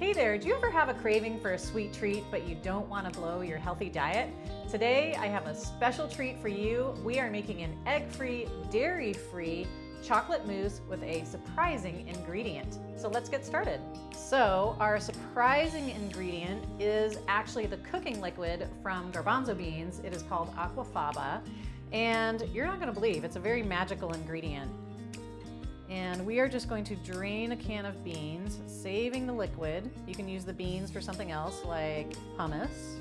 Hey there, do you ever have a craving for a sweet treat but you don't want to blow your healthy diet? Today I have a special treat for you. We are making an egg-free, dairy-free chocolate mousse with a surprising ingredient. So let's get started. So our surprising ingredient is actually the cooking liquid from garbanzo beans. It is called Aquafaba, and you're not going to believe it's a very magical ingredient. And we are just going to drain a can of beans, saving the liquid. You can use the beans for something else like hummus.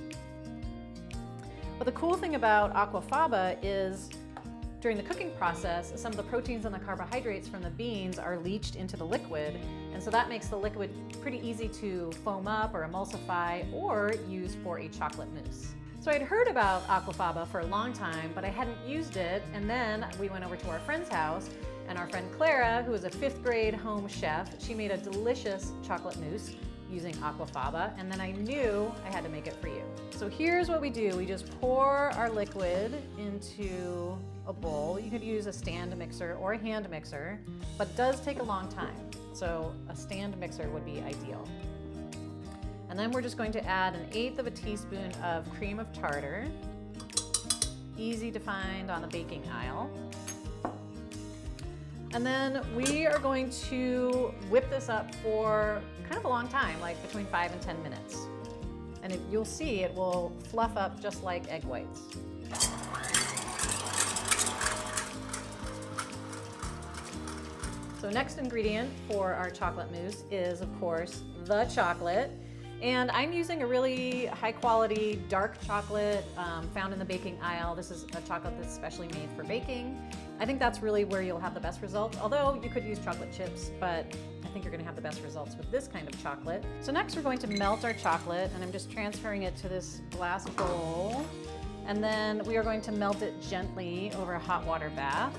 But the cool thing about Aquafaba is during the cooking process, some of the proteins and the carbohydrates from the beans are leached into the liquid. And so that makes the liquid pretty easy to foam up or emulsify or use for a chocolate mousse. So I'd heard about Aquafaba for a long time, but I hadn't used it. And then we went over to our friend's house, and our friend Clara, who is a 5th grade home chef, she made a delicious chocolate mousse using Aquafaba, and then I knew I had to make it for you. So here's what we do. We just pour our liquid into a bowl. You could use a stand mixer or a hand mixer, but it does take a long time. So a stand mixer would be ideal. And then we're just going to add 1/8 teaspoon of cream of tartar, easy to find on the baking aisle. And then we are going to whip this up for kind of a long time, like between 5 and 10 minutes. And you'll see it will fluff up just like egg whites. So next ingredient for our chocolate mousse is, of course, the chocolate. And I'm using a really high quality dark chocolate found in the baking aisle. This is a chocolate that's specially made for baking. I think that's really where you'll have the best results, although you could use chocolate chips, but I think you're gonna have the best results with this kind of chocolate. So next we're going to melt our chocolate, and I'm just transferring it to this glass bowl. And then we are going to melt it gently over a hot water bath.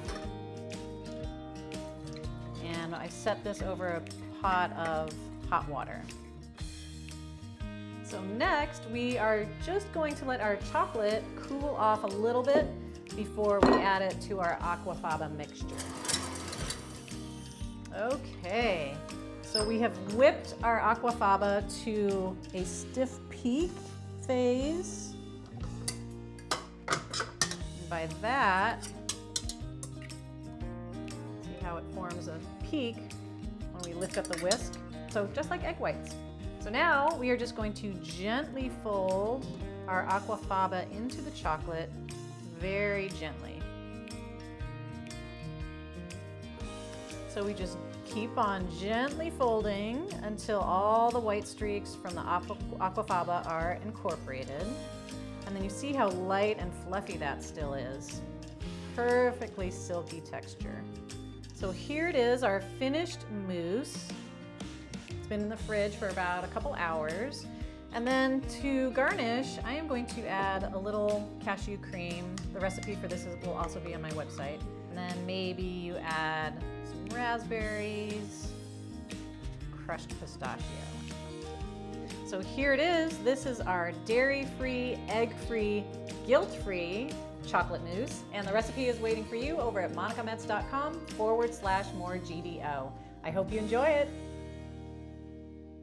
And I set this over a pot of hot water. So next, we are just going to let our chocolate cool off a little bit before we add it to our Aquafaba mixture. Okay, so we have whipped our Aquafaba to a stiff peak phase. And by that, see how it forms a peak when we lift up the whisk? So just like egg whites. So now we are just going to gently fold our Aquafaba into the chocolate very gently. So we just keep on gently folding until all the white streaks from the Aquafaba are incorporated. And then you see how light and fluffy that still is. Perfectly silky texture. So here it is, our finished mousse. It's been in the fridge for about a couple hours. And then to garnish, I am going to add a little cashew cream. The recipe for this will also be on my website. And then maybe you add some raspberries, crushed pistachio. So here it is. This is our dairy-free, egg-free, guilt-free chocolate mousse. And the recipe is waiting for you over at monicametz.com/more GDO. I hope you enjoy it.